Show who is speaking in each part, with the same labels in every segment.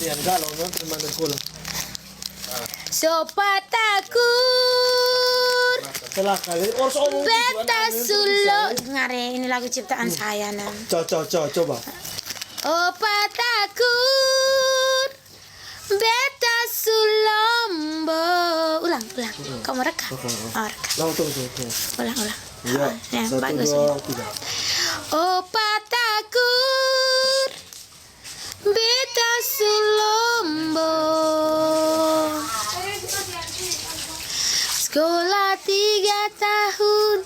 Speaker 1: Rian galau no teman sekolah.
Speaker 2: Sopa takur
Speaker 1: Celaka. Orang seorang
Speaker 2: beta sulo ngare ini lagu ciptaan saya nam.
Speaker 1: Coba.
Speaker 2: Opa takur beta sulombo. Ulang. Kamu rekam. Oh, rekam.
Speaker 1: Lalu tunggu.
Speaker 2: Ulang.
Speaker 1: Ya,
Speaker 2: Ya,
Speaker 1: 1,
Speaker 2: bagus.
Speaker 1: 2, 3.
Speaker 2: Opa takur beta sulombo. Sekolah 3 tahun.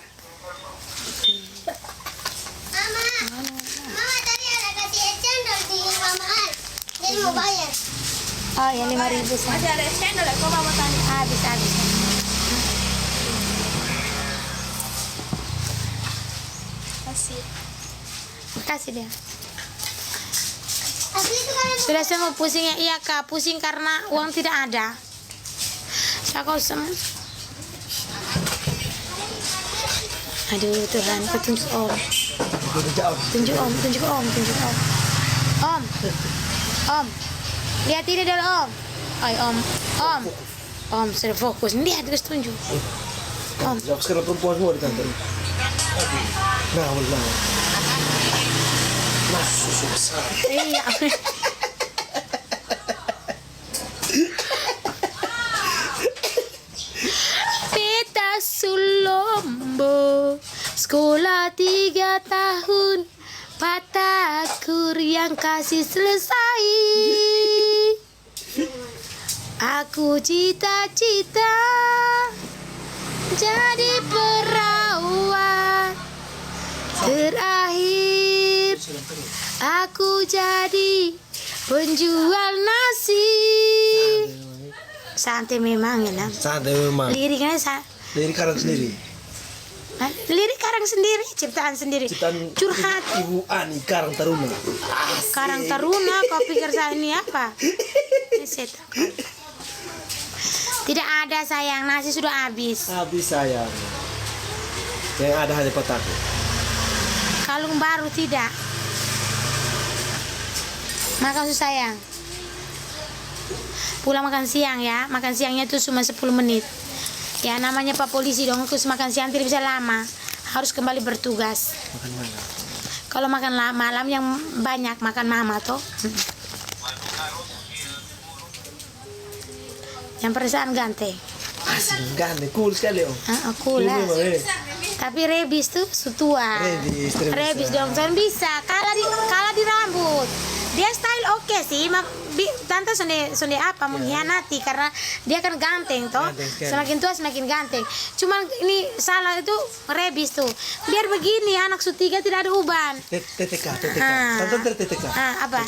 Speaker 3: Mama tadi ada kasih cendol di mamaan. Jadi mau bayar.
Speaker 2: Oh ya 5.000 sih.
Speaker 3: Masih ada cendol ya, kok mama tanya.
Speaker 2: Habis. Kasih dia.
Speaker 3: Asli itu kan
Speaker 2: Sudah semua pusing ya? Iya kak, pusing karena uang tidak ada. Aku Aduh Tuhan, petunjuk Om. Tunjuk Om. Om. Lihat ini dulu Om. Om sudah fokus. Lihat terus tunjuk. Om.
Speaker 1: Jawab sekarang perempuan semua di kantor. Nah, benar. Mas, susu besar.
Speaker 2: Iya. Beta Sulombo, sekolah 3 tahun, patakur yang kasih selesai. Aku cita-cita jadi perawat. Terakhir aku jadi penjual nasi. Santai memang ya Nam.
Speaker 1: Santai memang.
Speaker 2: Liriknya
Speaker 1: Lirik karang sendiri.
Speaker 2: lirik karang sendiri, ciptaan sendiri.
Speaker 1: Ciptaan
Speaker 2: Curhat.
Speaker 1: Ibu Ani Karang Taruna.
Speaker 2: Karang Taruna, kau pikir saya ini apa? Ini setan. Tidak ada sayang, nasi sudah habis.
Speaker 1: Habis sayang. Yang ada hanya petakku.
Speaker 2: Kalung baru tidak. Makan susu sayang. Pulang makan siang ya. Makan siangnya itu cuma 10 menit. Ya namanya Pak Polisi dong, terus makan siang tidak bisa lama. Harus kembali bertugas.
Speaker 1: Makan malam.
Speaker 2: Kalau makan malam yang banyak makan mama toh. Yang perasaan ganteng.
Speaker 1: Asik, ganteng, cool sekali om.
Speaker 2: Cool lah.
Speaker 1: Memang,
Speaker 2: Tapi rebis tuh sutua. Rebis dong, jangan bisa. Kalah di rambut. Dia style oke sih, tante sonde apa mengkhianati karena dia kan ganteng toh. Semakin tua semakin ganteng. Cuman ini salah itu rebis tuh. Biar begini anak su 3 tidak ada uban.
Speaker 1: TTK. Tante TTK.
Speaker 2: Apa?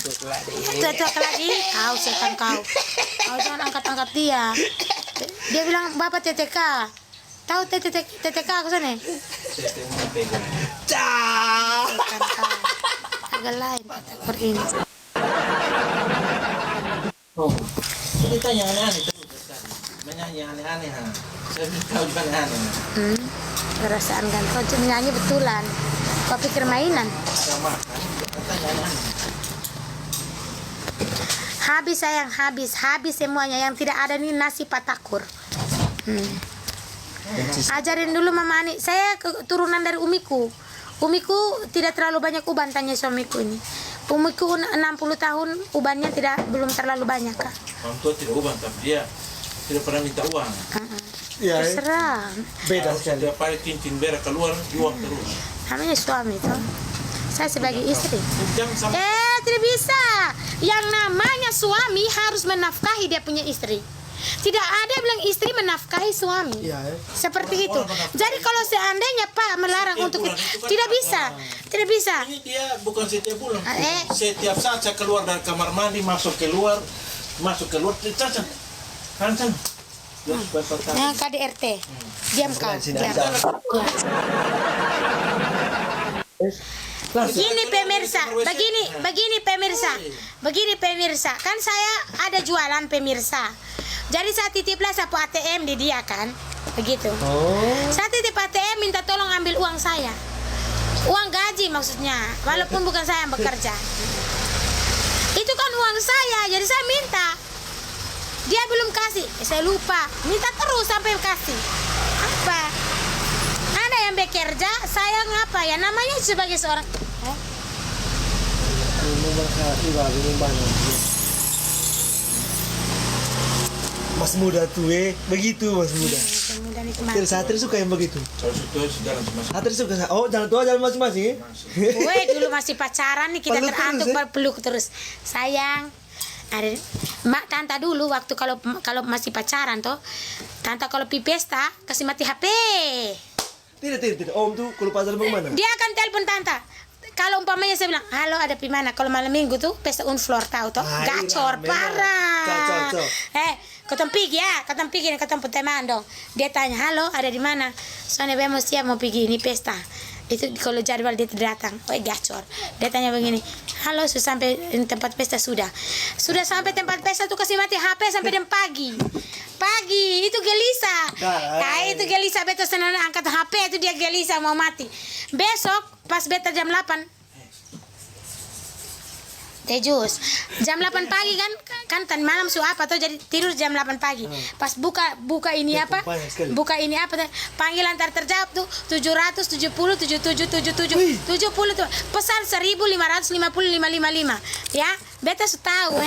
Speaker 2: Tutuk lagi. Kau setan kau. Kau jangan angkat-angkat dia. Dia bilang bapak TTK. Tahu TTK ke sana?
Speaker 1: Cah.
Speaker 2: Agak lain kata ini.
Speaker 1: Oh, jadi tanya aneh-aneh terus kan. Menyanyi aneh-aneh ha. Saya pikir kau juga aneh.
Speaker 2: Perasaan kan kau cuma nyanyi betulan. Kau pikir mainan?
Speaker 1: Sama kan. Tanya aneh-aneh.
Speaker 2: Habis sayang, habis semuanya yang tidak ada nih nasi patakur. Ajarin dulu Mama Ani. Saya keturunan dari umiku. Umiku tidak terlalu banyak uban, tanya suamiku ini. Umiku 60 tahun, ubannya belum terlalu banyak kak.
Speaker 4: Orang tua tidak uban, tapi dia tidak pernah minta uang.
Speaker 1: Iya.
Speaker 2: Terserah.
Speaker 1: Beda sekali.
Speaker 4: Setiap hari cincin berak keluar, uang terus.
Speaker 2: Namanya suami toh. Saya sebagai istri.
Speaker 4: Jangan sama.
Speaker 2: Tidak bisa. Yang namanya suami harus menafkahi dia punya istri. Tidak ada bilang istri menafkahi suami.
Speaker 1: Iya.
Speaker 2: Seperti itu. Jadi kalau seandainya Pak melarang untuk
Speaker 4: bulan itu kan
Speaker 2: tidak bisa. Tidak bisa.
Speaker 4: Ini dia bukan setiap bulan.
Speaker 2: Eh.
Speaker 4: Setiap saat saya keluar dari kamar mandi, masuk keluar, caca. Kan sana.
Speaker 2: Nah, KDRT. Diam kau.
Speaker 1: Sini
Speaker 2: Diam.
Speaker 1: aja.
Speaker 2: Begini pemirsa. Kan saya ada jualan pemirsa. Jadi saya titiplah sapu ATM di dia kan. Begitu. Saya titip ATM minta tolong ambil uang saya. Uang gaji maksudnya. Walaupun bukan saya yang bekerja. Itu kan uang saya jadi saya minta. Dia belum kasih, saya lupa. Minta terus sampai kasih. Apa? Ada yang bekerja, saya ngapa ya? Namanya sebagai seorang
Speaker 5: Mas muda tuh begitu Mas muda.
Speaker 2: kemudian itu
Speaker 5: Satri Satri suka yang begitu.
Speaker 4: Kalau itu jalan masing-masing.
Speaker 5: Satri suka. Oh, jalan tua jalan masing-masing.
Speaker 2: Woi, dulu masih pacaran nih kita
Speaker 5: Peluk
Speaker 2: terantuk
Speaker 5: terus,
Speaker 2: peluk terus. Sayang. Ada Mak tante dulu waktu kalau masih pacaran toh. Tante kalau pi pesta kasih mati HP.
Speaker 5: Tidak. Om tuh kalau pacaran bagaimana?
Speaker 2: Dia akan telepon tante. Kalau umpamanya saya bilang, "Halo, ada di mana?" Kalau malam Minggu tuh pesta unfloor tahu toh.
Speaker 5: Ah,
Speaker 2: Gacor
Speaker 5: iya,
Speaker 2: parah.
Speaker 5: Gacor.
Speaker 2: Ketemu pergi ya, ketemu pergi nih, ketemu teman dong. Dia tanya, "Halo, ada di mana?" Soalnya saya mau siap mau pergi ini pesta. Itu kalau jadwal dia datang, gacor. Dia tanya begini, "Halo, sudah sampai tempat pesta sudah sampai tempat pesta tuh kasih mati HP sampai jam pagi itu gelisah. Itu gelisah beta senang angkat HP itu dia gelisah mau mati. Besok pas beta jam 8 Tejus jam 8 pagi kan tan malam su apa tuh jadi tidur jam 8 pagi. Pas buka ini apa? Buka ini apa? Panggilan terjawab tuh 770 7777 70 tuh. Pesan 1555 ya. Beta su tahu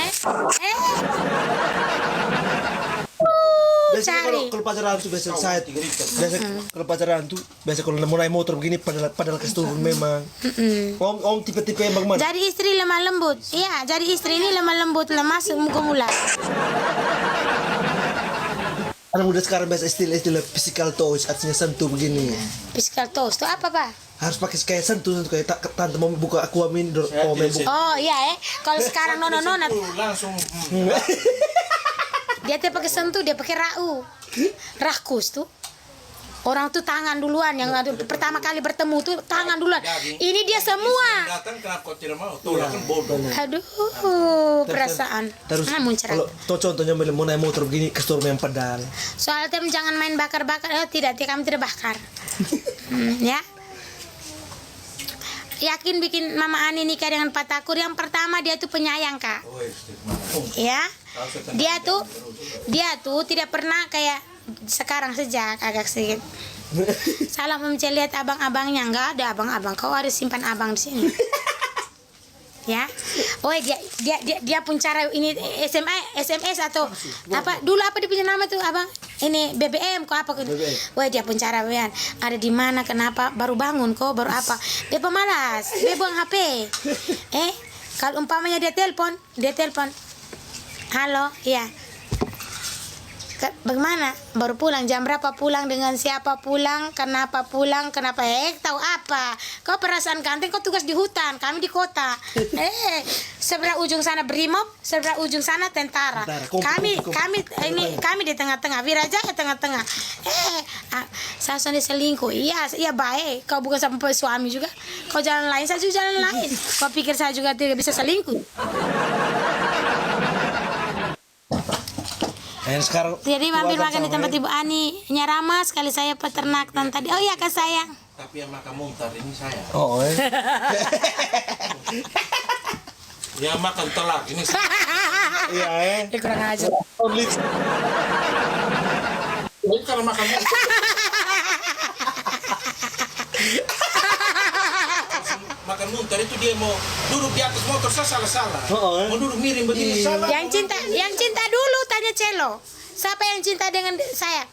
Speaker 5: Biasanya kalau pacaran tuh biasa saya biasa kalau pacaran tuh biasa kalau mau naik motor begini padahal keseturun memang. Om tipe-tipe yang bagaimana?
Speaker 2: Jadi istri lemah lembut. Iya, jadi istri ini lemah lembut, lemah gemulai.
Speaker 5: Anak muda sekarang biasa istilah physical touch, artinya sentuh begini.
Speaker 2: Physical touch itu apa, Pak?
Speaker 5: Harus pakai kayak sentuh kayak tante mau buka aquamin
Speaker 2: Oh iya kalau sekarang nona
Speaker 4: Langsung.
Speaker 2: dia tuh pakai sentuh, dia pakai rakus tuh. Orang tuh tangan duluan yang pertama kali bertemu tuh tangan duluan. Ini dia semua.
Speaker 4: Datang kenapa kau tidak mau? Tuh kan bodoh.
Speaker 2: Aduh, perasaan.
Speaker 5: Terus
Speaker 2: muncrat.
Speaker 5: kalau contohnya mau naik motor begini keseturun yang pedal.
Speaker 2: Soalnya tem jangan main bakar-bakar. Tidak, kami tidak bakar. Ya. Yakin bikin Mama Ani nikah dengan Pak Takur, yang pertama dia tuh penyayang, Kak. Ya. Dia tuh tidak pernah kayak sekarang sejak agak sedikit. Salah lihat abang-abangnya, enggak ada abang-abang. Kau harus simpan abang di sini. Ya. Dia pun cara ini SMS atau apa dulu apa dia punya nama tuh abang? Ini BBM kok apa? Dia pun cara BBM. Ada di mana? Kenapa? Baru bangun kok? Baru apa? Dia pemalas. Dia buang HP. Kalau umpamanya dia telepon. Halo, iya. Bagaimana? Baru pulang, jam berapa pulang, dengan siapa pulang, kenapa tahu apa? Kau perasaan kantin, kau tugas di hutan, kami di kota. Sebelah ujung sana brimob, sebelah ujung sana tentara. Kami di tengah-tengah, Wirajaya tengah-tengah. Saya sudah selingkuh. Iya baik. Kau bukan sampai suami juga. Kau jalan lain, saya juga jalan lain. Kau pikir saya juga tidak bisa selingkuh?
Speaker 5: Sekarang
Speaker 2: jadi mampir makan di tempat Ibu Ani. Nyarama sekali saya peternak tadi. Oh iya Kak sayang.
Speaker 4: Tapi yang makan muntar ini saya.
Speaker 5: Oh,
Speaker 4: Yang makan telak ini saya.
Speaker 5: Iya,
Speaker 2: Kurang ajar.
Speaker 4: Ini kalau makan muntar. Makan muntar itu dia mau duduk di atas motor, saya salah. Mau duduk miring begini salah.
Speaker 2: Yang cinta dulu tanya Celo. Siapa yang cinta dengan saya?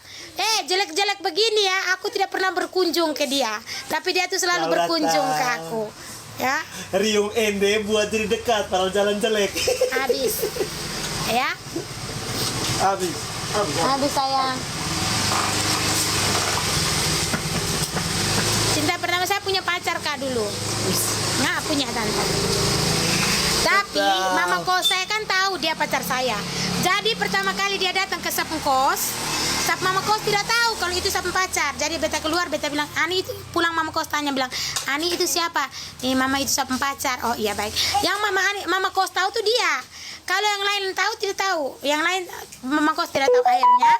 Speaker 2: Jelek-jelek begini ya, aku tidak pernah berkunjung ke dia, tapi dia tuh selalu berkunjung ke aku. Ya.
Speaker 5: Riung ende buat jadi dekat kalau jalan jelek.
Speaker 2: Habis. Ya. Habis sayang. Cinta pertama saya punya pacar Kak dulu. Nggak punya tante. Tapi mama kos saya kan tahu dia pacar saya. Jadi pertama kali dia datang ke sapung kos, mama kos tidak tahu kalau itu sapung pacar. Jadi beta keluar, beta bilang, "Ani itu," pulang mama kos tanya bilang, "Ani itu siapa?" Mama itu sapung pacar." Oh iya baik. Yang mama kos tahu tuh dia. Kalau yang lain tahu tidak tahu, yang lain Mama Kos tidak tahu. Akhirnya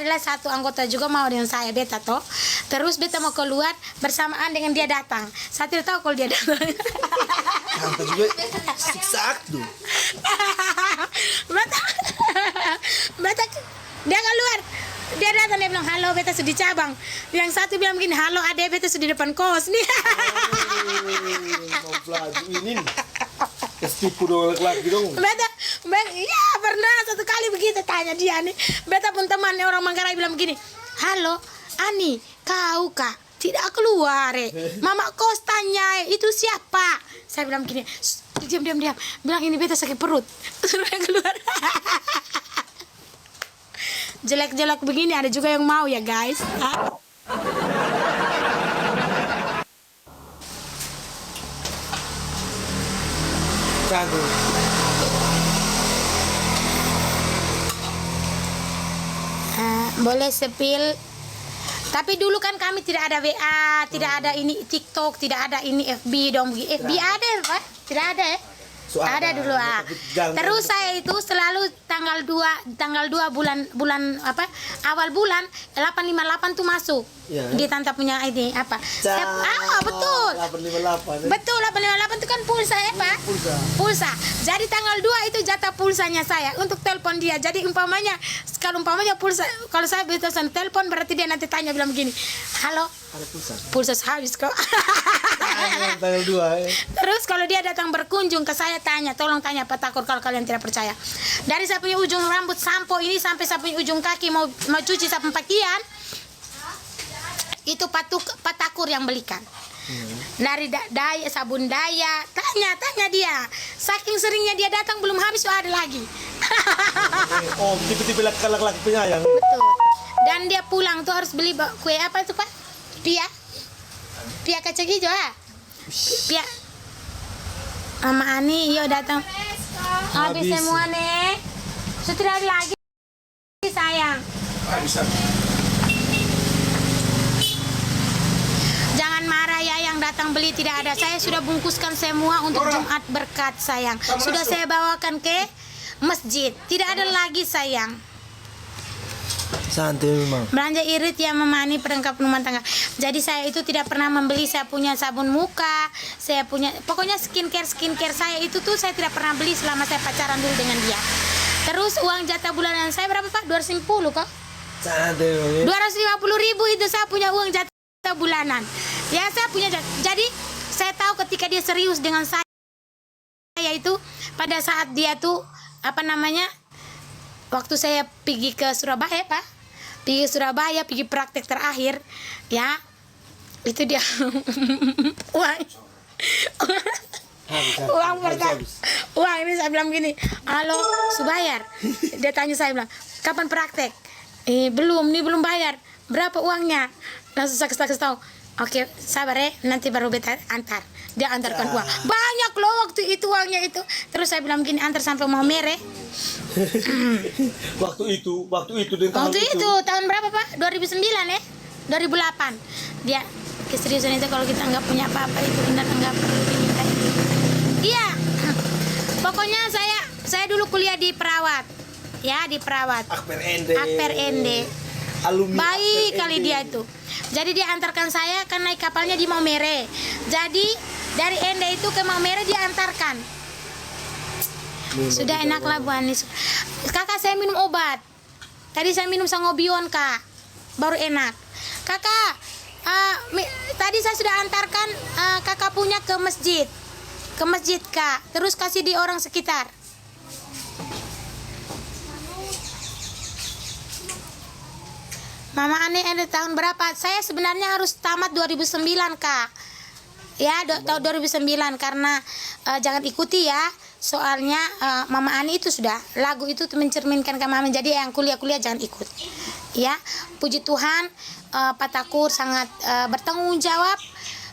Speaker 2: adalah satu anggota juga mau dengan saya, beta toh. Terus beta mau keluar bersamaan dengan dia datang. Saya tidak tahu kalau dia datang.
Speaker 5: Sampai juga siksa tuh.
Speaker 2: beta dia keluar. Dia datang, dia bilang, halo beta sudah di cabang. Yang satu bilang begini, halo adek beta sudah di depan kos nih.
Speaker 5: Mau pelaju ini nih. Kestipu dong laki-laki dong.
Speaker 2: Beta, iya pernah satu kali begitu tanya dia nih. Beta pun temannya orang Manggarai bilang begini, halo Ani, kau kak tidak keluar Mama Kos tanya, itu siapa? Saya bilang begini, diam. Bilang ini beta sakit perut. Terus dia keluar. Jelek-jelek begini ada juga yang mau ya guys.
Speaker 5: Satu.
Speaker 2: Boleh sepil. Tapi dulu kan kami tidak ada WA, tidak ada ini TikTok, tidak ada ini FB dong. FB ada Pak? Tidak ada ya? Ada dulu Terus saya itu selalu tanggal 2 bulan apa? Awal bulan 858 tuh masuk.
Speaker 5: Ya.
Speaker 2: Di tante punya ini apa? Betul.
Speaker 5: 858.
Speaker 2: Betul, 858 itu kan pulsa ya, Pak? Pulsa. Jadi tanggal 2 itu jatah pulsanya saya untuk telepon dia. Jadi umpamanya pulsa, kalau saya betasan telepon berarti dia nanti tanya bilang begini, "Halo,
Speaker 5: Ada pulsa.
Speaker 2: pulsa habis kok."
Speaker 5: Tanggal 2 ya.
Speaker 2: Terus kalau dia datang berkunjung ke saya tanya, tolong tanya Pak Takur kalau kalian tidak percaya. Dari saya punya ujung rambut sampo ini sampai saya punya ujung kaki mau cuci sapu pakaian, itu Pak Takur yang belikan. Dari daya sabun daya, tanya dia. Saking seringnya dia datang belum habis ada lagi.
Speaker 5: Oh, tipe-tipe laki-laki penyayang.
Speaker 2: Betul. Dan dia pulang tuh harus beli kue apa itu Pak? Pia kacang hijau Pia. Mama Ani, yuk datang. Habis semua nih. Sudah ada lagi sayang. Jangan marah ya yang datang beli tidak ada. Saya sudah bungkuskan semua untuk Jumat berkat sayang. Sudah saya bawakan ke masjid. Tidak ada lagi sayang.
Speaker 5: Santai memang.
Speaker 2: Belanja irit ya Mama Ani perlengkap rumah tangga. Jadi saya itu tidak pernah membeli. Saya punya sabun muka, saya punya pokoknya skincare saya itu tuh saya tidak pernah beli selama saya pacaran dulu dengan dia. Terus uang jatah bulanan saya berapa Pak? 250 kok?
Speaker 5: Santai.
Speaker 2: 250.000 itu saya punya uang jatah bulanan. Ya saya punya jatah. Jadi saya tahu ketika dia serius dengan saya itu pada saat dia tuh apa namanya? Waktu saya pergi ke Surabaya Pak. Pergi praktek terakhir ya itu dia uang ini saya bilang gini, halo Subayar, dia tanya saya bilang kapan praktek, belum bayar, berapa uangnya, langsung saya kasih tahu, oke sabar ya nanti baru beta antar. Dia antarkan uang banyak loh waktu itu uangnya itu. Terus saya bilang gini, antar sampai mau mere.
Speaker 5: waktu itu
Speaker 2: tahun berapa Pak? 2009 ya? 2008. Dia keseriusan itu kalau kita nggak punya apa-apa itu benar nggak perlu diminta. Iya. Pokoknya saya dulu kuliah di perawat. Ya, di perawat.
Speaker 5: Akper Ende.
Speaker 2: Alumni baik kali dia itu. Jadi dia antarkan saya kan naik kapalnya di Maumere. Jadi dari Ende itu ke Maumere dia antarkan. Sudah enaklah Bu Anis. Kakak saya minum obat. Tadi saya minum sangobion Kak. Baru enak. Kakak, tadi saya sudah antarkan kakak punya ke masjid. Ke masjid Kak. Terus kasih di orang sekitar. Mama Ani ada tahun berapa? Saya sebenarnya harus tamat 2009 Kak. Ya, tahun 2009 karena jangan ikuti ya. Soalnya Mama Ani itu sudah lagu itu mencerminkan ke Mama. Jadi yang kuliah-kuliah jangan ikut. Ya, puji Tuhan Pak Takur sangat bertanggung jawab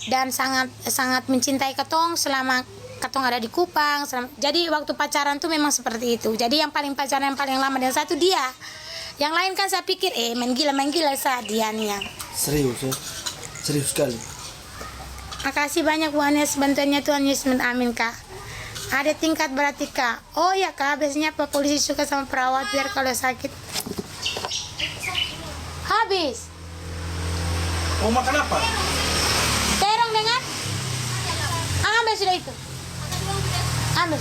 Speaker 2: dan sangat mencintai Ketong selama Ketong ada di Kupang. Jadi waktu pacaran tuh memang seperti itu. Jadi yang paling pacaran yang paling lama dan satu dia. Yang lain kan saya pikir main gila saat dia nih yang
Speaker 5: serius sekali.
Speaker 2: Makasih banyak Bu Anes bantuannya Tuhan Yesus amin Kak. Ada tingkat berarti kak. Oh ya kak, biasanya apa polisi suka sama perawat biar kalau sakit. Habis.
Speaker 4: Mau makan apa?
Speaker 2: Terong dengan? Ambil sudah itu. Ambil.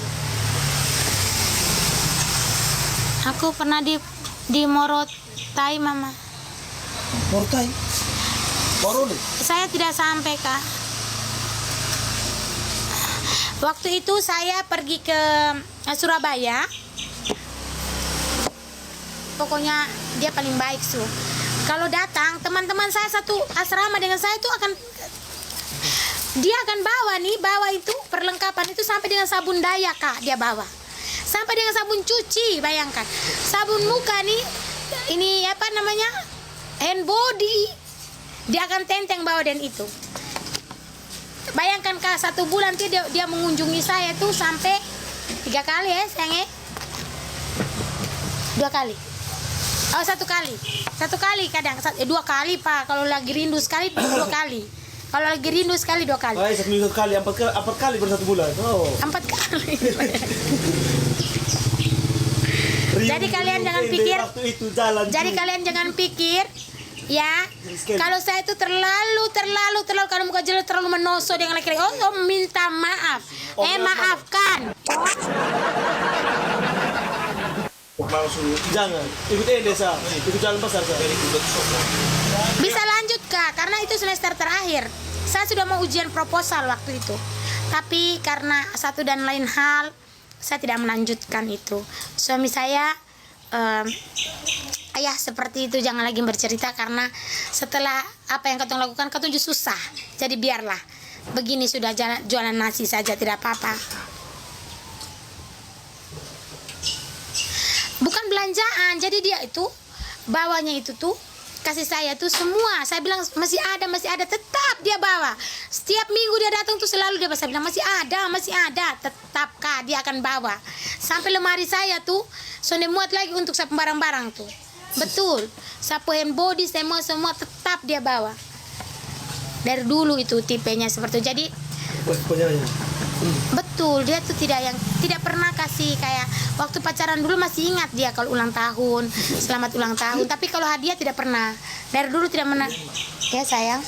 Speaker 2: Aku pernah di Morotai mama.
Speaker 5: Mortai. Baru nih.
Speaker 2: Saya tidak sampai kak. Waktu itu saya pergi ke Surabaya. Pokoknya dia paling baik su. Kalau datang teman-teman saya satu asrama dengan saya itu dia akan bawa itu perlengkapan itu sampai dengan sabun daya kak dia bawa. Sampai dengan sabun cuci, bayangkan. Sabun muka nih, ini apa namanya? Hand body. Dia akan tenteng bawa dan itu. Bayangkan kak, 1 bulan dia mengunjungi saya tuh sampai 3 kali ya sayang. 2 kali. Oh 1 kali. 1 kali kadang 2 kali pak. Kalau lagi rindu sekali 2 kali. Kalau lagi rindu sekali 2 kali.
Speaker 5: Baik, 1 minggu sekali, 4 kali per 1 bulan. Oh.
Speaker 2: 4 kali. Jadi kalian jangan pikir. Jadi kalian jangan pikir. Ya, kalau saya itu terlalu kalau muka jelek terlalu menoso dengan laki-laki. Oh, minta maaf. Maafkan.
Speaker 5: Jangan. Ikut desa. Ikut jalan pasar.
Speaker 2: Bisa lanjut kak, karena itu semester terakhir. Saya sudah mau ujian proposal waktu itu. Tapi karena satu dan lain hal, saya tidak melanjutkan itu. Suami saya ayah seperti itu, jangan lagi bercerita karena setelah apa yang katong lakukan katong juga susah. Jadi biarlah begini, sudah jualan nasi saja tidak apa-apa. Bukan belanjaan, jadi dia itu bawanya itu tuh kasih saya tuh semua. Saya bilang masih ada, tetap dia bawa. Setiap minggu dia datang tuh selalu dia saya bilang masih ada, tetap kak dia akan bawa. Sampai lemari saya tuh sudah muat lagi untuk sapu barang-barang tuh. Betul, sapu hand body semua tetap dia bawa. Dari dulu itu tipenya seperti itu. Jadi betul, dia tuh tidak pernah kasih kayak waktu pacaran dulu masih ingat dia kalau ulang tahun, selamat ulang tahun. Tapi kalau hadiah tidak pernah. Dari dulu tidak pernah. Ya sayang,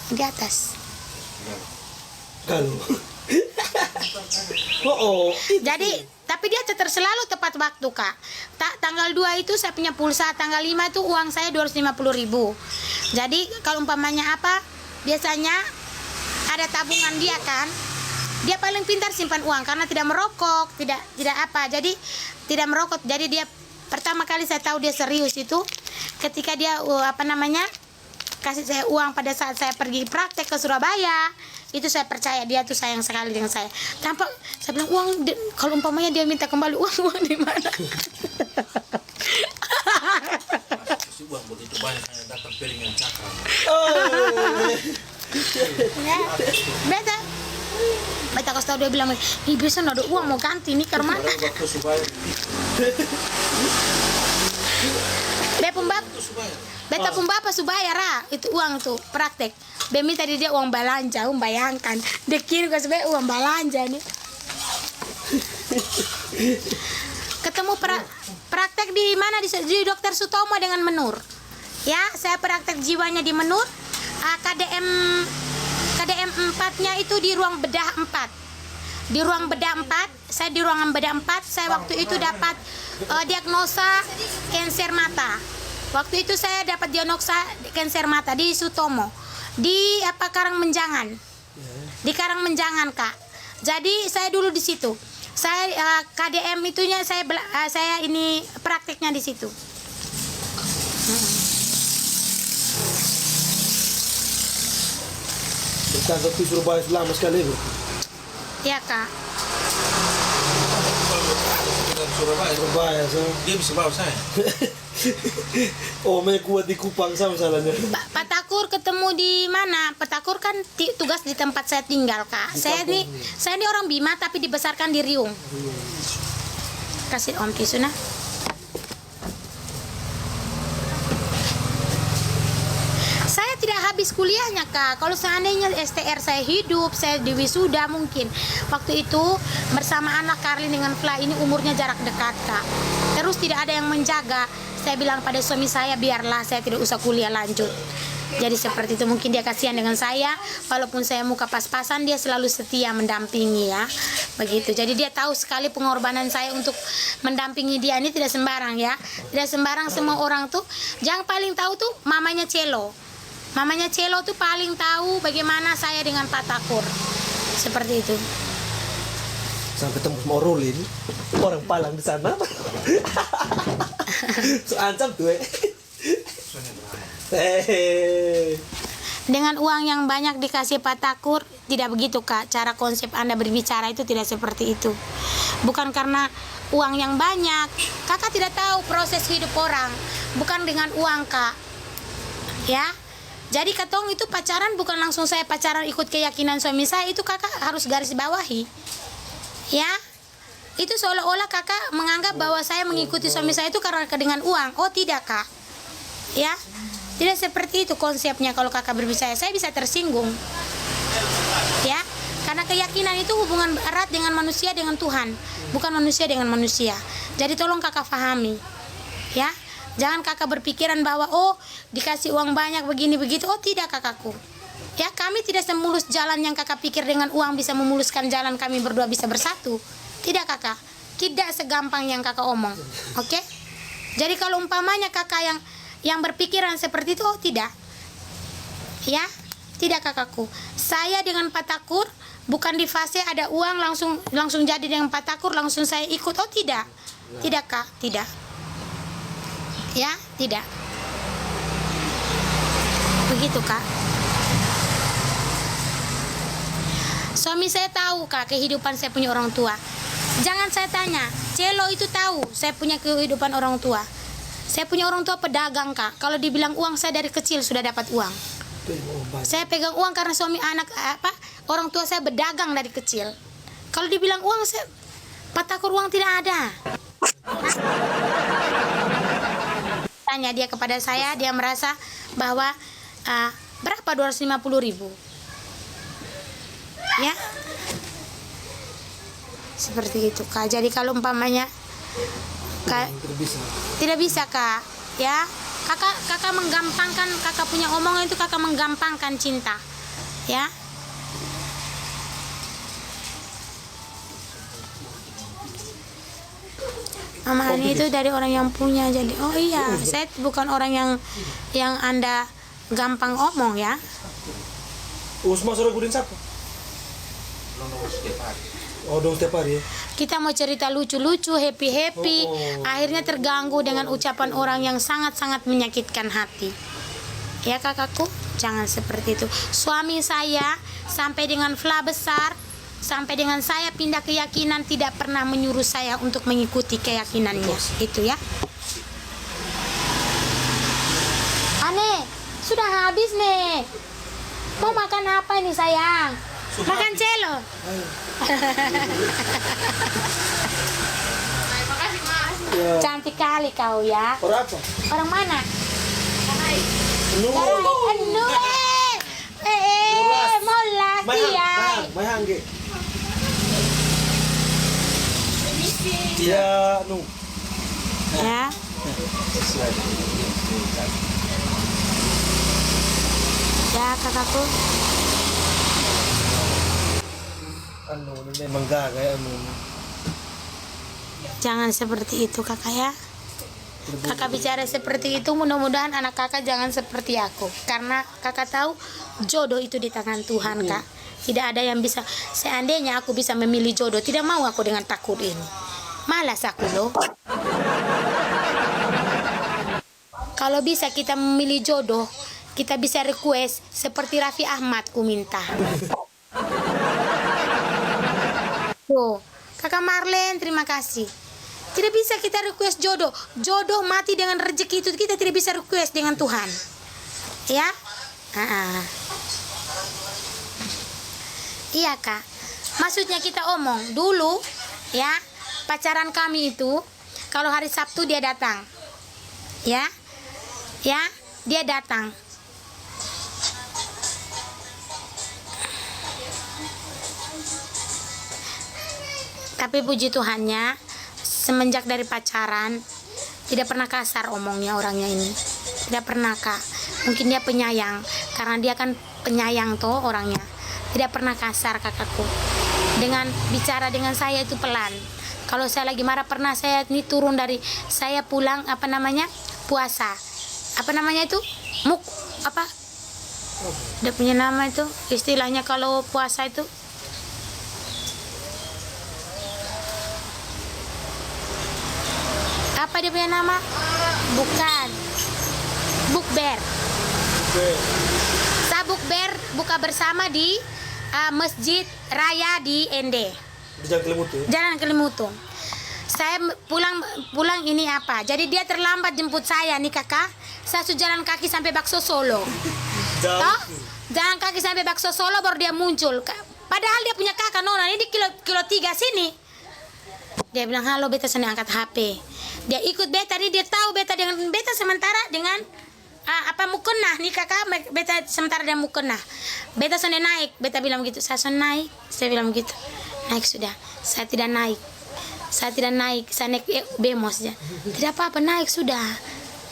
Speaker 2: di atas.
Speaker 5: Kalau.
Speaker 2: Jadi tapi dia selalu tepat waktu kak. Tanggal 2 itu saya punya pulsa, tanggal 5 itu uang saya 250.000. Jadi kalau umpamanya apa, biasanya ada tabungan dia kan. Dia paling pintar simpan uang karena tidak merokok, tidak apa. Jadi tidak merokok. Jadi dia pertama kali saya tahu dia serius itu ketika dia kasih saya uang pada saat saya pergi praktek ke Surabaya. Itu saya percaya dia tuh sayang sekali dengan saya. Tanpa saya bilang uang kalau umpamanya dia minta kembali uang di mana?
Speaker 4: Si uang begitu banyak saya dapat piringan cakram.
Speaker 2: Ya, beta kasih tahu dia bilang, ih biasa ada uang mau ganti nih ke mana? Beta pun bapak subaya ra itu uang tuh praktek. Dia minta dia uang belanja, bayangkan. Dia kirim ke sebagai uang belanja nih. Ketemu praktek di mana di Dokter Sutomo dengan Menur. Ya, saya praktek jiwanya di Menur. KDM 4-nya itu di ruang bedah 4. Di ruang bedah 4, saya di ruangan bedah 4, saya waktu itu dapat diagnosa kanker mata. Waktu itu saya dapat diagnosa kanker mata di Sutomo. Di Karangmenjangan. Di Karangmenjangan, Kak. Jadi saya dulu di situ. Saya KDM itunya saya ini prakteknya di situ.
Speaker 5: Bertangkap di Surabaya selama sekali bu?
Speaker 2: Ya kak.
Speaker 4: Surabaya so. Dia bisa bawa saya.
Speaker 5: Oh, banyak kuat di Kupang sama salahnya.
Speaker 2: Pak Takur ketemu di mana? Pak Takur kan tugas di tempat saya tinggal kak. Saya ini orang Bima tapi dibesarkan di Riung. Kasih om tisu nah. Saya tidak habis habis kuliahnya kak. Kalau seandainya STR saya hidup, saya di wisuda mungkin. Waktu itu bersama anak Karlin dengan Fla ini umurnya jarak dekat kak. Terus tidak ada yang menjaga. Saya bilang pada suami saya, biarlah saya tidak usah kuliah lanjut. Jadi seperti itu, mungkin dia kasihan dengan saya. Walaupun saya muka pas-pasan, dia selalu setia mendampingi ya. Begitu. Jadi dia tahu sekali pengorbanan saya untuk mendampingi dia ini tidak sembarang ya. Tidak sembarang. Semua orang tuh, yang paling tahu tuh mamanya Celo. Mamanya Celo tuh paling tahu bagaimana saya dengan Pak Takur. Seperti itu.
Speaker 5: Sampai ketemu sama Rolin, orang Palang di sana. So ancam tuh.
Speaker 2: Dengan uang yang banyak dikasih Pak Takur, tidak begitu kak. Cara konsep Anda berbicara itu tidak seperti itu. Bukan karena uang yang banyak. Kakak tidak tahu proses hidup orang. Bukan dengan uang kak. Ya. Jadi katong itu pacaran bukan langsung saya pacaran ikut keyakinan suami saya. Itu kakak harus garis bawahi. Ya. Itu seolah-olah kakak menganggap bahwa saya mengikuti suami saya itu karena dengan uang. Oh tidak kak. Ya. Tidak seperti itu konsepnya. Kalau kakak berbicara, saya bisa tersinggung ya, karena keyakinan itu hubungan erat dengan manusia dengan Tuhan, bukan manusia dengan manusia. Jadi tolong kakak pahami ya. Jangan kakak berpikiran bahwa oh dikasih uang banyak begini begitu. Oh tidak kakakku ya, kami tidak semulus jalan yang kakak pikir dengan uang bisa memuluskan jalan kami berdua bisa bersatu. Tidak kakak, tidak segampang yang kakak omong. Oke? Jadi kalau umpamanya kakak yang berpikiran seperti itu, oh tidak ya, tidak kakakku. Saya dengan Pak Takur bukan di fase ada uang langsung jadi dengan Pak Takur langsung saya ikut. Oh tidak, tidak kak, tidak ya, tidak begitu kak. Suami saya tahu kak kehidupan saya punya orang tua. Jangan saya tanya, Celo itu tahu saya punya kehidupan orang tua. Saya punya orang tua pedagang kak. Kalau dibilang uang, saya dari kecil sudah dapat uang. Saya pegang uang karena suami anak orang tua saya berdagang dari kecil. Kalau dibilang uang, saya Pak Takur uang tidak ada. Tanya dia kepada saya, dia merasa bahwa berapa 250.000 ya, seperti itu kak. Jadi kalau umpamanya tidak bisa kak ya, kakak menggampangkan, kakak punya omongan itu kakak menggampangkan cinta ya. Mama Hani itu dari orang yang punya. Jadi oh iya, saya bukan orang yang Anda gampang omong ya.
Speaker 5: Usma sore gudin siapa? Oh dong setiap hari ya.
Speaker 2: Kita mau cerita lucu-lucu, happy-happy, akhirnya terganggu dengan ucapan orang yang sangat-sangat menyakitkan hati. Ya kakakku, jangan seperti itu. Suami saya sampai dengan Fla besar, sampai dengan saya pindah keyakinan tidak pernah menyuruh saya untuk mengikuti keyakinannya. Itu ya. Aneh, sudah habis nih. Mau makan apa nih sayang? Makan Celo. Cantik kali kau ya.
Speaker 5: Orang apa?
Speaker 2: Orang mana?
Speaker 5: Nu.
Speaker 2: Anu molas dia.
Speaker 5: Mahang ge. Ya, nu.
Speaker 2: Ya. Ya kakakku.
Speaker 5: Anu memang gagay anu.
Speaker 2: Jangan seperti itu kakak ya. Kakak bicara seperti itu, mudah-mudahan anak kakak jangan seperti aku. Karena kakak tahu jodoh itu di tangan Tuhan kak. Tidak ada yang bisa. Seandainya aku bisa memilih jodoh, tidak mau aku dengan Takur ini. Malas aku loh. Kalau bisa kita memilih jodoh, kita bisa request seperti Raffi Ahmad ku minta. Tuh, kakak Marlen terima kasih. Tidak bisa kita request jodoh. Jodoh mati dengan rezeki itu kita tidak bisa request dengan Tuhan. Ya? Iya kak. Maksudnya kita omong dulu ya, pacaran kami itu kalau hari Sabtu dia datang. Ya? Ya, dia datang. Tapi puji Tuhannya, semenjak dari pacaran, tidak pernah kasar omongnya orangnya ini. Tidak pernah, Kak. Mungkin dia penyayang, karena dia kan penyayang tuh orangnya. Tidak pernah kasar kakakku. Dengan bicara dengan saya itu pelan. Kalau saya lagi marah, pernah saya ini turun dari, saya pulang puasa. Apa namanya itu? Dia punya nama itu, istilahnya kalau puasa itu. Apa dia punya nama? Bukan. Bukber. Saya bukber buka bersama di Masjid Raya di Ende.
Speaker 5: Di Jalan Kelimutu.
Speaker 2: Jalan Kelimutu. Saya pulang ini apa? Jadi dia terlambat jemput saya nih kakak. Saya sudah jalan kaki sampai Bakso Solo. Toh? Jalan kaki sampai Bakso Solo baru dia muncul. Padahal dia punya kakak Nona ini di kilo 3 sini. Dia bilang, halo beta, sana angkat HP. Dia ikut beta nih, dia tahu beta dengan beta sementara dengan mukena nih kakak, beta sementara dia mukena. Beta sana naik, beta bilang begitu, saya sana naik, saya bilang begitu. Naik sudah, saya tidak naik. Saya naik bemos aja. Tidak apa-apa, naik sudah.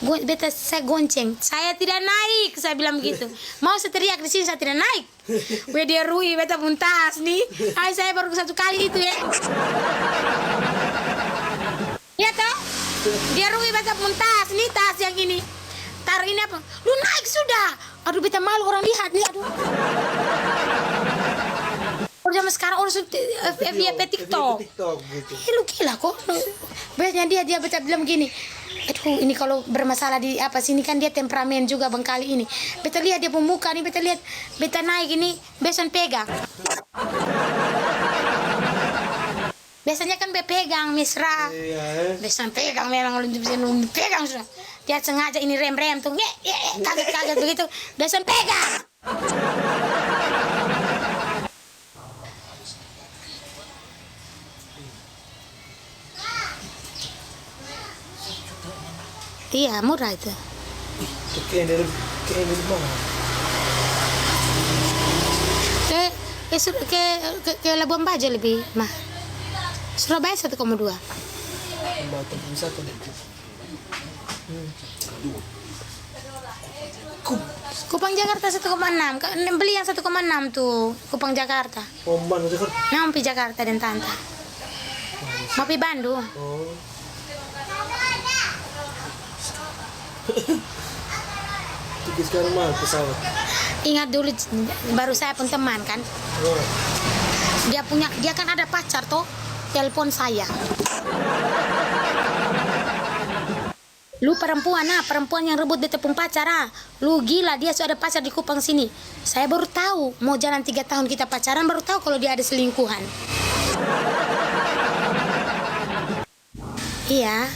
Speaker 2: Beta saya gonceng, saya tidak naik, saya bilang begitu. Mau saya teriak di sini, saya tidak naik. Dia rui, beta muntas nih. Saya baru 1 kali itu ya. Ya toh? Dia rui beta muntas nih, tas yang ini. Taruh ini apa? Lu naik sudah. Aduh beta malu orang lihat nih, aduh. Zaman sekarang orang FYP TikTok. Lu gila kok. Biasanya dia beta bilang begini. Aduh, ini kalau bermasalah di sini kan dia temperamen juga bang kali ini. Beta lihat dia pemuka nih, beta naik ini, besan pegang. Biasanya kan pegang mesra. Besan pegang memang belum pegang sudah. Dia sengaja ini rem tuh. Kaget begitu. Besan pegang. Iya, murah itu.
Speaker 5: Kayaknya dari mana?
Speaker 2: Ke Labuan Bajo lebih mah. Surabaya 1,2. Kupang Jakarta 1,6. Beli yang 1,6 tuh. Kupang Jakarta.
Speaker 5: Mana Jakarta?
Speaker 2: Mau pi Jakarta dan Tanta. Mau pi Bandung.
Speaker 5: Oh. Tiket sekarang mahal pesawat.
Speaker 2: Ingat dulu baru saya pun teman kan.
Speaker 5: Oh.
Speaker 2: Dia kan ada pacar toh. Telepon saya. Lu perempuan yang rebut beta pun pacar Lu gila, dia sudah ada pacar di Kupang sini. Saya baru tahu, mau jalan 3 tahun kita pacaran baru tahu kalau dia ada selingkuhan. Iya.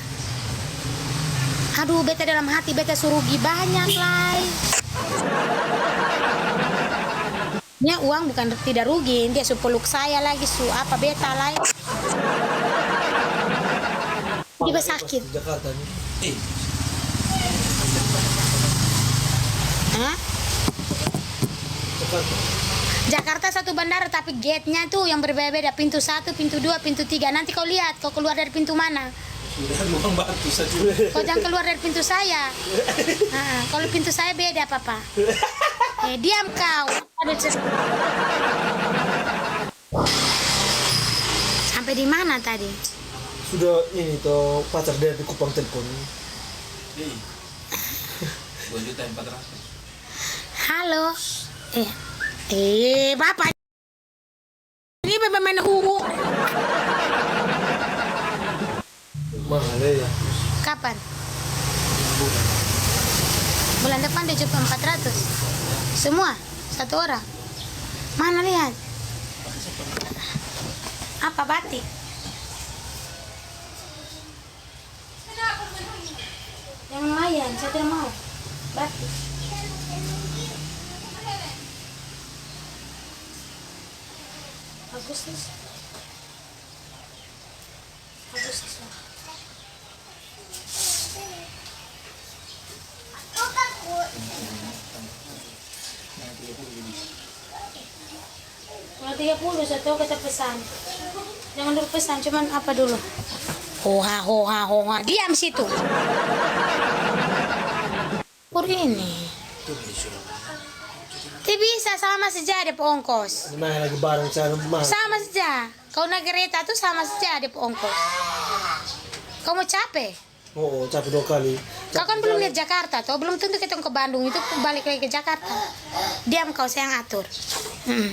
Speaker 2: Aduh, beta dalam hati beta suruh rugi banyak lah. Nya uang bukan tidak rugi, dia peluk saya lagi apa beta lah. Dia sakit.
Speaker 5: Jakarta nih.
Speaker 2: Hah? Jakarta satu bandara tapi gate-nya tuh yang berbeda-beda, pintu 1, pintu 2, pintu 3. Nanti kau lihat kau keluar dari pintu mana.
Speaker 4: Sudah luang batu saja.
Speaker 2: Kau jangan keluar dari pintu saya. Kalau pintu saya beda, Papa. Diam kau. Sampai di mana tadi?
Speaker 5: Sudah ini toh pacar dia di Kupang telepon.
Speaker 4: 2.400.000.
Speaker 2: Halo. Bapak. Ini pemain ungu.
Speaker 5: Mahal ya.
Speaker 2: Kapan? Bulan depan dia cuma 400. Semua 1 orang. Mana lihat? Apa batik? Yang lumayan, saya tidak mau. Batik. Agustus. Kalau 30 saya tahu kita pesan. Jangan dulu pesan, cuman apa dulu? Hoha, hoha, hoha. Diam situ. Pur ini. Tidak bisa, sama saja DP ongkos.
Speaker 5: Nah, lagi bareng sana mahal.
Speaker 2: Sama saja. Kau naik kereta tuh sama saja DP ongkos. Kau mau capek?
Speaker 5: Oh, capek 2 kali.
Speaker 2: Kau kan belum lihat Jakarta toh, belum tentu kita ke Bandung itu balik lagi ke Jakarta. Diam kau, saya yang atur.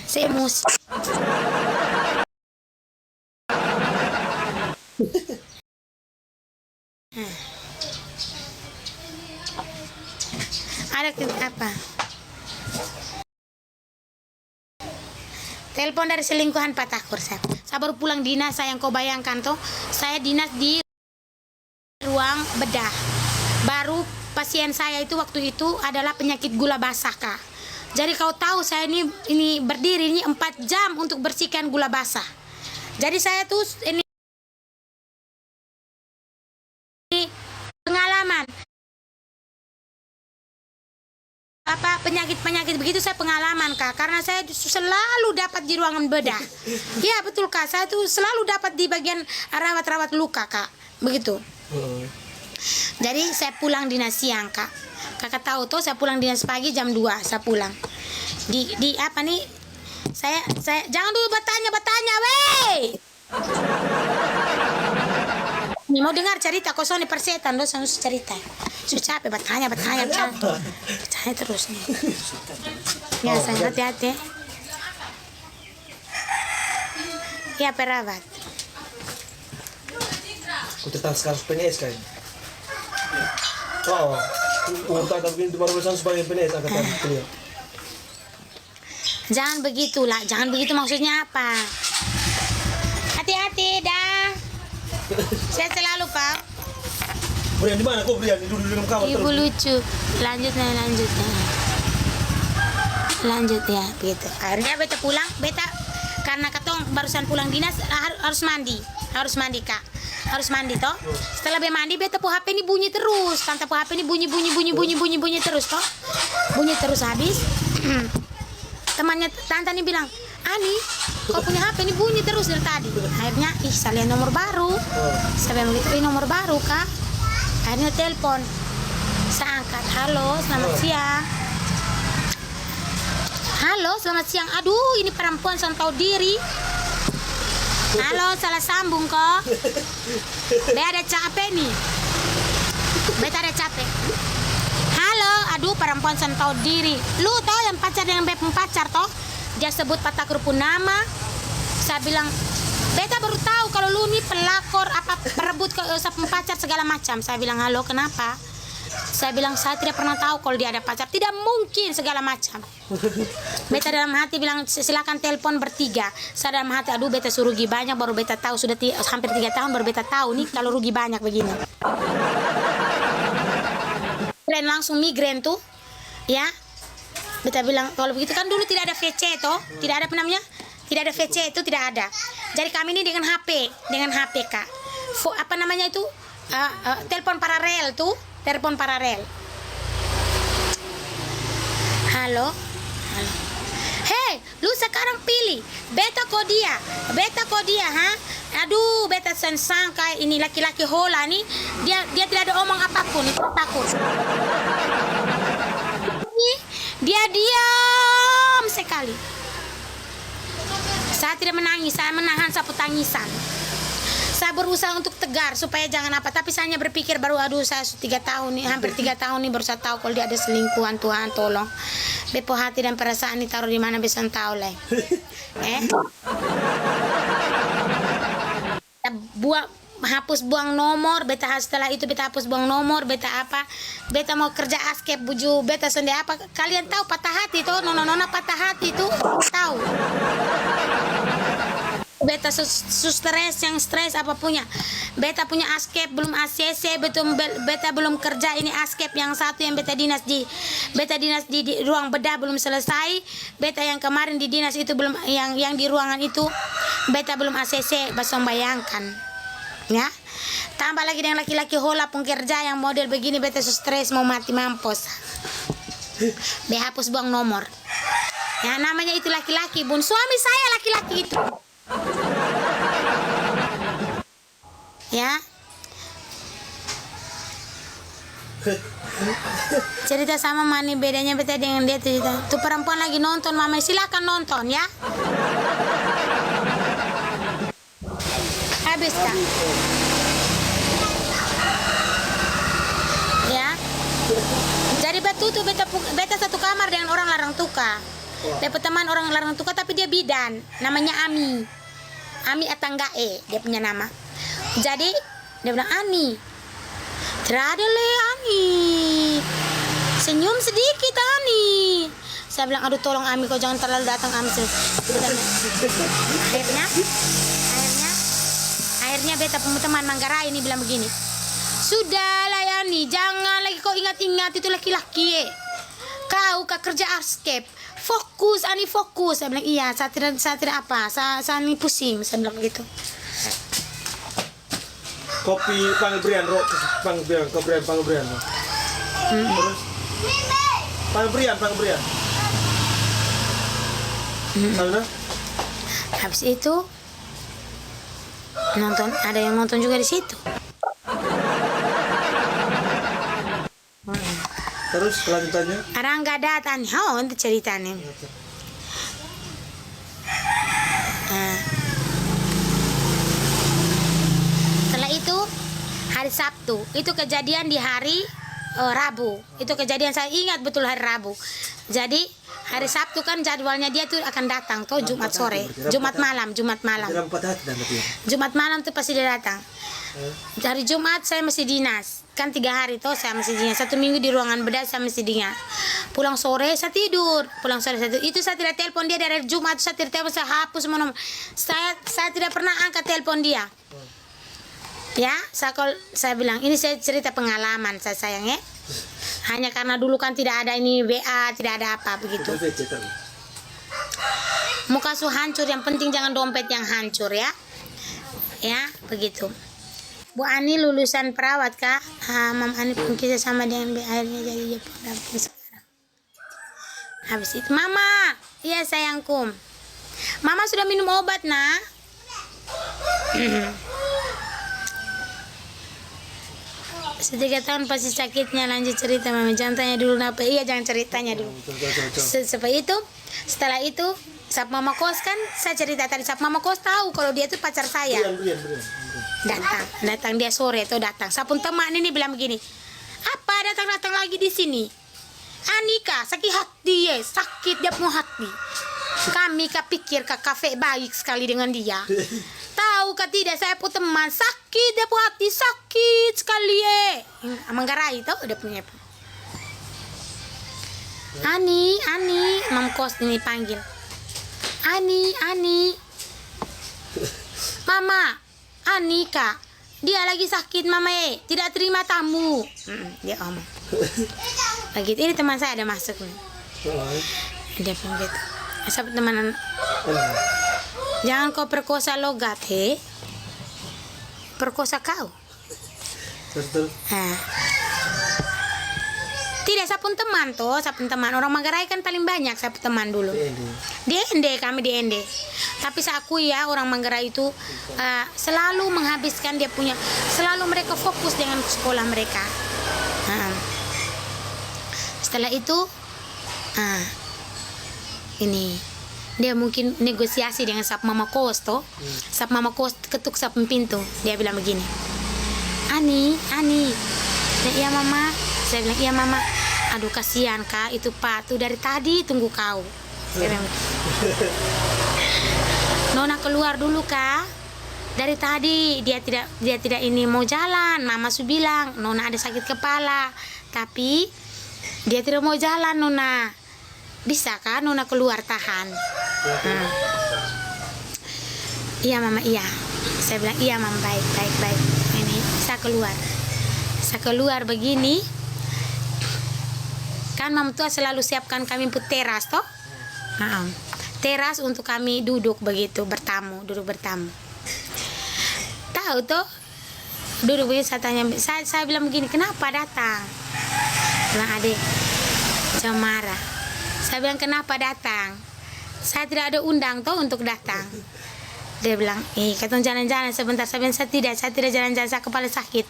Speaker 2: Saya emosi. Ada apa? Telepon dari selingkuhan Pak Takur saya. Saya baru pulang dinas, saya yang kau bayangkan toh. Saya dinas di ruang bedah. Baru pasien saya itu waktu itu adalah penyakit gula basah, Kak. Jadi kau tahu saya ini berdiri ini 4 jam untuk bersihkan gula basah. Jadi saya tuh ini pengalaman. Apa penyakit begitu saya pengalaman, Kak, karena saya selalu dapat di ruangan bedah. Iya betul, Kak, saya tuh selalu dapat di bagian rawat-rawat luka, Kak, begitu. Jadi saya pulang dinas siang, Kak. Kakak tahu tuh saya pulang dinas pagi jam 2 saya pulang. Di apa nih? Saya jangan dulu bertanya, weh. Ini mau dengar cerita kosong di persetan lo sama cerita. Sudah capek bertanya terus nih. Ya saya hati-hati. Ya perawat.
Speaker 5: Aku tentang sekarang PNS kan. Oh, urut ada begini baru bersama sebagai PNS angkatan kuliah.
Speaker 2: Jangan begitulah, jangan begitu maksudnya apa? Hati-hati dah. Saya selalu, Pak.
Speaker 5: Brian di mana kok Brian? Duduk di dalam kamar.
Speaker 2: Ibu lucu. Lanjut ya, begitu. Akhirnya beta pulang, karena katong barusan pulang dinas harus mandi, Kak. Harus mandi toh. Setelah mandi beta po HP ini bunyi terus. Tante po HP ini bunyi terus toh. Bunyi terus habis. Temannya tante ini bilang, "Ani, kau punya HP ini bunyi terus dari tadi." Akhirnya, saya lihat nomor baru. Saya bilang begitu, nomor baru, Kak. Akhirnya telepon. Saya angkat, "Halo, selamat siang." "Halo, selamat siang." Aduh, ini perempuan yang tahu diri. "Halo, salah sambung kok." Beta ada capek nih. "Halo, aduh perempuan yang tahu diri. Lu tahu yang pacar dengan pacar toh?" Dia sebut Pak Takur pun nama. Saya bilang, "Beta baru tahu kalau lu nih pelakor apa perebut ke pacar segala macam." Saya bilang, "Halo, kenapa?" Saya bilang, "Saya tidak pernah tahu kalau dia ada pacar. Tidak mungkin segala macam." Beta dalam hati bilang, "Silakan telepon bertiga." Saya dalam hati, aduh beta suruh rugi banyak baru beta tahu. Sudah hampir 3 tahun baru beta tahu nih kalau rugi banyak begini. Dan langsung migrain tuh, ya. Beta bilang, kalau begitu kan dulu tidak ada VC toh, tidak ada apa namanya, tidak ada VC itu tidak ada. Jadi kami ini dengan HP, Kak. Apa namanya itu, telepon paralel tuh, telepon paralel. Halo. "Hei, lu sekarang pilih beta kok dia, ha? Aduh, beta sangka ini laki-laki hola nih, dia tidak ada omong apapun, itu takut. Dia diam sekali. Saya tidak menangis, saya menahan sapu tangisan. Saya berusaha untuk tegar supaya jangan apa, tapi saya hanya berpikir baru aduh saya 3 tahun nih, hampir 3 tahun nih baru saya tahu kalau dia ada selingkuhan. Tuhan tolong. Bepo hati dan perasaan ditaruh di mana bisa tahu lah. Buang nomor, setelah itu beta hapus buang nomor, beta mau kerja askep buju beta sendiri apa, kalian tahu patah hati tuh, nona patah hati tuh, tahu. Beta stres apa punya. Beta punya askep belum ACC, beta belum kerja ini askep yang satu yang beta dinas di ruang bedah belum selesai. Beta yang kemarin di dinas itu belum, yang di ruangan itu beta belum ACC, basong bayangkan. Ya, tambah lagi dengan laki-laki hola pun kerja yang model begini, beta stres mau mati mampus. Hapus buang nomor. Ya namanya itu laki-laki, bun. Suami saya laki-laki itu. Ya. Cerita sama Mani bedanya beta dengan dia cerita. Tuh perempuan lagi nonton, Mama silakan nonton ya. Habis Kak. Ya. Jadi betul beta satu kamar dengan orang larang tuka. Dapat teman orang larang tuka tapi dia bidan, namanya Ami. Ami Atanggae dia punya nama. Jadi dia bilang Ani, terada le Ani, senyum sedikit Ani. Saya bilang aduh tolong Ami kau jangan terlalu datang Ami. Akhirnya beta teman Manggarai ini bilang begini, sudahlah ya Ani, jangan lagi kau ingat-ingat itu laki-laki. Kau kerja arscape, fokus Ani fokus. Saya bilang iya, saya tidak apa, saya ini pusing. Saya bilang begitu.
Speaker 5: Kopi Pangbrian, Pangbrian. Terus Pangbrian. Sana?
Speaker 2: Habis itu nonton, ada yang nonton juga di situ.
Speaker 5: Terus kelanjutannya?
Speaker 2: Rangga datang, itu ceritanya. Setelah itu hari Sabtu, itu kejadian di hari Rabu. Itu kejadian saya ingat betul hari Rabu. Jadi hari Sabtu kan jadwalnya dia tuh akan datang tuh Jumat sore, Jumat malam. Jumat malam tuh pasti dia datang. Dari Jumat saya masih dinas, kan 3 hari tuh saya masih dinas, 1 minggu di ruangan bedah saya masih dinas. Pulang sore saya tidur, itu saya tidak telepon dia dari Jumat, saya tidak telepon, saya hapus semua nomor. Saya tidak pernah angkat telepon dia. Ya, saya bilang ini saya cerita pengalaman saya sayang ya. Hanya karena dulu kan tidak ada ini WA, tidak ada apa begitu. Muka su hancur, yang penting jangan dompet yang hancur ya. Ya, begitu. Bu Ani lulusan perawat Kak. Mam Ani pun kisah sama dengan akhirnya jadi dia pendamping sekarang. Habis itu Mama, iya sayangku. Mama sudah minum obat nak. Setiga tahun pasti sakitnya, lanjut cerita Mama. Jangan tanya dulu apa. Iya jangan ceritanya dulu. Seperti itu. Setelah itu Sap Mama Kos kan saya cerita tadi, Sap Mama Kos tahu kalau dia itu pacar saya. Datang dia sore itu datang. Sapun teman ini bilang begini, apa datang lagi di sini? Anika sakit hati ya, sakit dia punya hati. Kami pikir ke kafe baik sekali dengan dia. Tahu kah tidak saya pun teman sakit dia punya hati, sakit sekali ya. Manggarai itu udah punya. Ani, Mam Kos ini panggil. Ani. Mama, Anika, dia lagi sakit Mama tidak terima tamu. Dia omong. Begitu ini teman saya ada masuk nih. Dia bilang gitu. Asal teman, jangan kau perkosa logat perkosa kau. Tidak, sapun teman orang Manggarai kan paling banyak sapun teman dulu. Di Ende kami di Ende. Tapi saya akui ya orang Manggarai itu selalu menghabiskan dia punya, selalu mereka fokus dengan sekolah mereka. Setelah itu ini dia mungkin negosiasi dengan Sap Mama Kos toh. Sap Mama Kos ketuk sap pintu. Dia bilang begini, Ani, iya Mama. Saya bilang iya Mama. Aduh kasihan Kak, itu Pak tuh dari tadi tunggu kau. Saya bilang, Nona keluar dulu Kak. Dari tadi dia tidak ini mau jalan. Mama su bilang Nona ada sakit kepala, tapi dia tidak mau jalan Nona. Bisa kan Nona keluar tahan? Iya Mama iya. Saya bilang iya Mama, baik. Ini saya keluar begini. Kan Mama tua selalu siapkan kami pun teras toh. Teras untuk kami duduk begitu duduk bertamu. Tahu toh duduk begini, saya tanya, saya bilang begini, kenapa datang? Bilang Adek jangan marah. Saya bilang kenapa datang? Saya tidak ada undang toh untuk datang. Dia bilang, katong jalan-jalan sebentar. Saya bilang, saya tidak jalan-jalan, saya kepala sakit.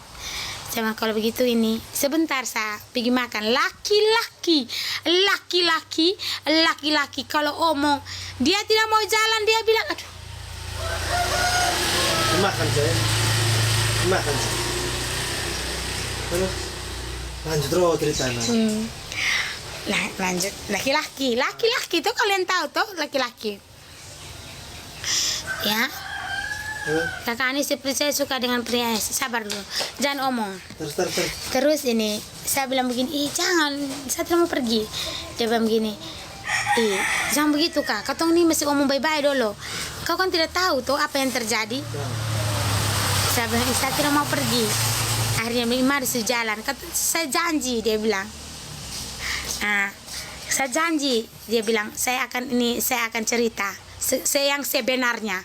Speaker 2: Saya bilang, kalau begitu ini, sebentar saya pergi makan. Laki-laki, kalau omong, dia tidak mau jalan, dia bilang, aduh.
Speaker 5: Makan saya. Terus lanjut terus ceritanya.
Speaker 2: Nah, lanjut. Laki-laki tuh kalian tahu tuh laki-laki. Ya. Kakak ini seperti saya suka dengan pria. Sabar dulu, jangan omong. Terus ini saya bilang begini, jangan, saya tidak mau pergi. Dia bilang begini, jangan begitu kak, katong ini mesti omong baik-baik dulu. Kau kan tidak tahu tuh apa yang terjadi. Saya bilang, saya tidak mau pergi. Akhirnya mari sejalan. Saya janji, dia bilang. Saya janji, dia bilang, saya akan cerita yang sebenarnya.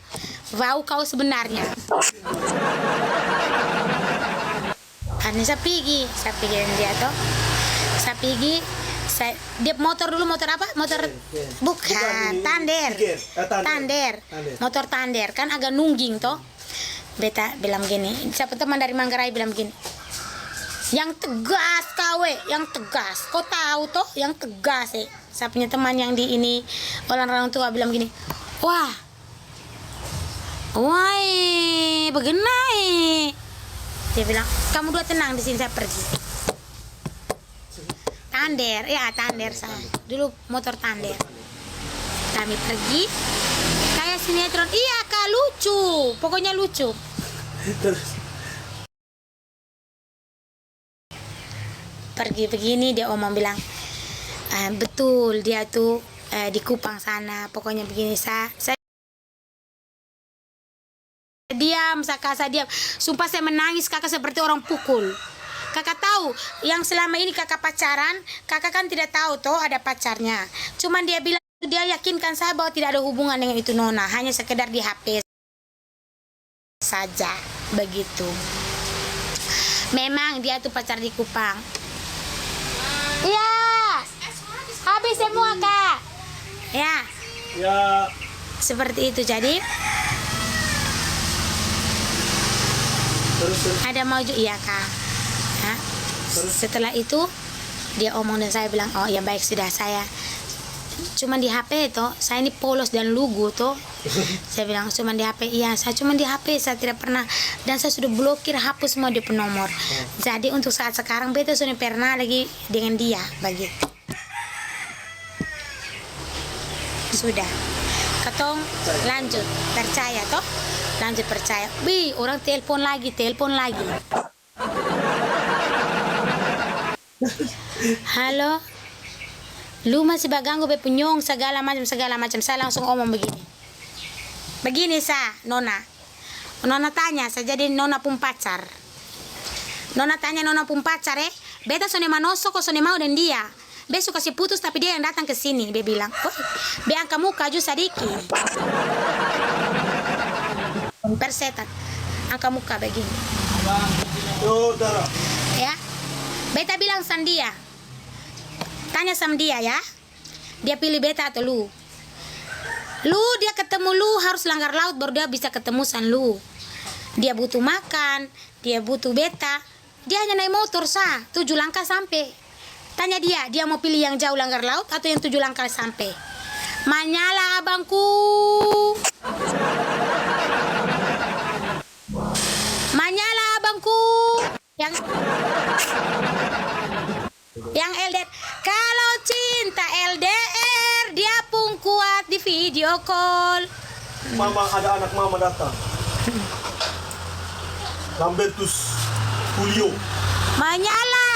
Speaker 2: Wow, kau sebenarnya. Karena saya pergi dengan dia tuh. Saya pergi, dia motor apa? Motor bukan, Tander. Motor Tander kan agak nungging toh. Beta bilang gini, siapa teman dari Manggarai bilang gini, yang tegas yang tegas, kau tahu toh, yang tegas Saya punya teman yang di ini orang tua bilang gini, wah, begenai. Dia bilang, kamu dua tenang di sini, saya pergi. Tander saya. Dulu motor Tander. Kami pergi, kayak sinetron. Iya kak, lucu, pokoknya lucu. Pergi begini, dia omong bilang, betul dia tuh di Kupang sana, pokoknya begini. Saya diam, saya diam. Sumpah saya menangis, kakak seperti orang pukul. Kakak tahu yang selama ini kakak pacaran, kakak kan tidak tahu toh ada pacarnya. Cuman dia bilang, dia yakinkan saya bahwa tidak ada hubungan dengan itu nona, hanya sekedar di HP saja, begitu. Memang dia tuh pacar di Kupang. Iya, habis semua kak. Ya. Seperti itu. Jadi ada mau iya kak. Setelah itu dia omong dan saya bilang, oh ya baik, sudah. Saya cuman di HP toh, saya ini polos dan lugu toh. Saya bilang cuman di HP. Iya, saya cuman di HP, saya tidak pernah, dan saya sudah blokir, hapus semua dia penomor. Jadi untuk saat sekarang beta sudah pernah lagi dengan dia, begitu. Sudah, ketong lanjut percaya toh, lanjut percaya. Orang telepon lagi. Halo, lu masih baganggu be punyong segala macam. Saya langsung omong begini nona tanya, saya jadi nona pun pacar. Nona tanya nona pun pacar beta sone manoso kok sone mau dan dia besok kasih putus, tapi dia yang datang ke sini. Dia bilang, be angka muka aja sedikit persetan, angka muka begini ya. Beta bilang sama dia, tanya sama dia ya, dia pilih beta atau lu. Dia ketemu lu harus langgar laut baru dia bisa ketemu sama lu. Dia butuh makan, dia butuh beta. Dia hanya naik motor 7 langkah sampai. Tanya dia mau pilih yang jauh langgar laut atau yang 7 langkah sampai. Manyala abangku, manyala abangku. Yang LDR, kalau cinta LDR dia pun kuat di video call.
Speaker 5: Mama, ada anak mama datang. Lambertus Julio.
Speaker 2: Menyala.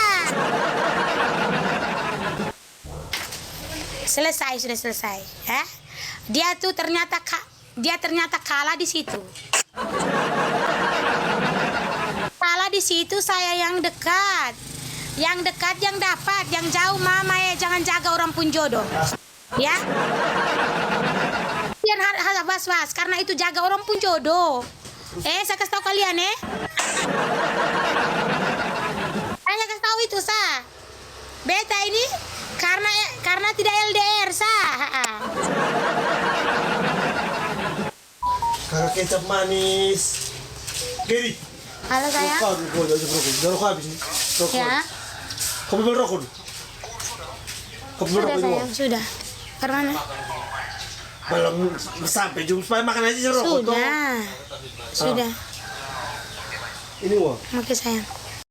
Speaker 2: Sudah selesai. Dia tuh ternyata kalah di situ. Kalah di situ, saya yang dekat. Yang dekat yang dapat, yang jauh mama jangan jaga orang pun jodoh. Ya. Kalian harus was-was karena itu jaga orang pun jodoh. Saya kasih tahu kalian Saya kasih tahu itu beta ini karena tidak LDR
Speaker 5: Kakak kecap manis. Geri.
Speaker 2: Halo sayang.
Speaker 5: Kau dulu aja rokok. Udah rokok habis nih. Rokok.
Speaker 2: Ya,
Speaker 5: Kau beli rokok. Kau beli
Speaker 2: sudah
Speaker 5: rokok dulu.
Speaker 2: sayang, sudah. Karena
Speaker 5: Belum sampai jam supaya makan aja rokok.
Speaker 2: sudah. Sudah.
Speaker 5: Ini wah.
Speaker 2: Oke sayang.